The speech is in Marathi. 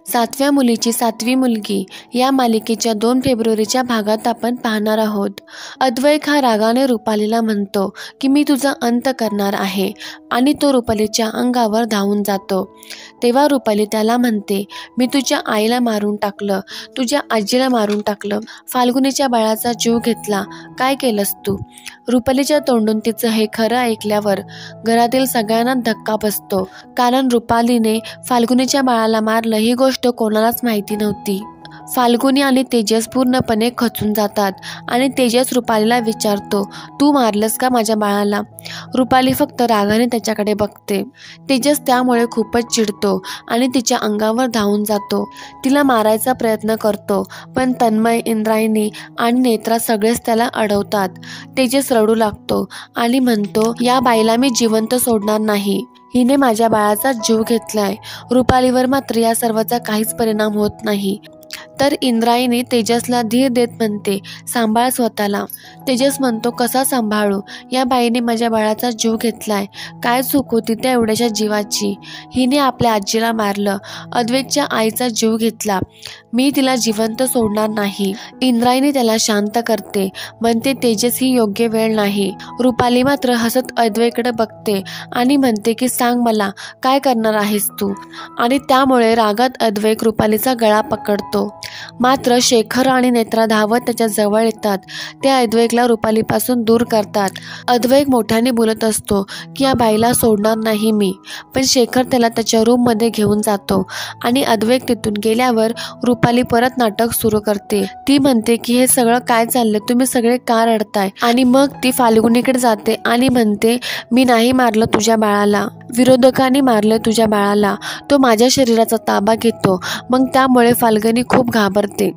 सातव्या मुलीची सातवी मुलगी या मालिकेच्या 2 फेब्रुवारीच्या भागात आपण पाहणार आहोत. अद्वैक हा रागाने रुपालीला म्हणतो की मी तुझा अंत करणार आहे आणि तो रुपालीच्या अंगावर धावून जातो. तेव्हा रुपाली त्याला म्हणते, मी तुझ्या आईला मारून टाकलं, तुझ्या आजीला मारून टाकलं, फाल्गुनीच्या बाळाचा जीव घेतला, काय केलंस तू? रुपालीच्या तोंडून तिचं हे खरं ऐकल्यावर घरातील सगळ्यांना धक्का बसतो, कारण रुपालीने फाल्गुनीच्या बाळाला मारलं ही गोष्ट कोणालाच माहिती नव्हती. फाल्गुनी आणि तेजस पूर्णपणे खचून जातात आणि तेजस रुपालीला विचारतो, तू मारलंस का माझ्या बाळाला? रुपाली फक्त रागाने त्याच्याकडे बघते. तेजस त्यामुळे खूपच चिडतो आणि तिच्या अंगावर धावून जातो. तिला मारायचा प्रयत्न करतो, पण तन्मय, इंद्रायणी आणि नेत्रा सगळेच त्याला अडवतात. तेजस रडू लागतो आणि म्हणतो, या बाईला मी जिवंत सोडणार नाही, हिने माझ्या बाळाचा जीव घेतलाय. रुपालीवर मात्र या सर्वाचा काहीच परिणाम होत नाही. तर इंद्रायणी तेजसला धीर देत म्हणते, सांभाळ स्वतःला. तेजस म्हणतो, कसा सांभाळू? या बाईने माझ्या बाळाचा जीव घेतलाय, काय चूक होती त्या एवढ्याशा जीवाची? हिने आपल्या आजीला मारलं, अद्वैकच्या आईचा जीव घेतला, मी तिला जिवंत सोडणार नाही. इंद्रायणी त्याला शांत करते, म्हणते तेजस ही योग्य वेळ नाही. रुपाली मात्र हसत अद्वैकडे बघते आणि म्हणते की सांग मला, काय करणार आहेस तू? आणि त्यामुळे रागात अद्वैक रुपालीचा गळा पकडतो. मात्र शेखर आणि नेत्रा धावत त्याच्या जवळ येतात. ते अद्वैकला रुपालीपासून दूर करतात. अद्वैक मोठ्याने बोलत असतो की या बाईला सोडणार नाही मी, पण शेखर त्याला त्याच्या रूममध्ये घेऊन जातो आणि अद्वैक तिथून गेल्यावर रुपाली परत नाटक सुरू करते. ती म्हणते की हे सगळं काय चाललंय, तुम्ही सगळे का रडताय? आणि मग ती फाल्गुनीकडे जाते आणि म्हणते, मी नाही मारलं तुझ्या बाळाला, विरोधकांनी मारलं तुझ्या बाळाला, तो माझ्या शरीराचा ताबा घेतो. मग त्यामुळे फाल्गुनी खूप घाबरते.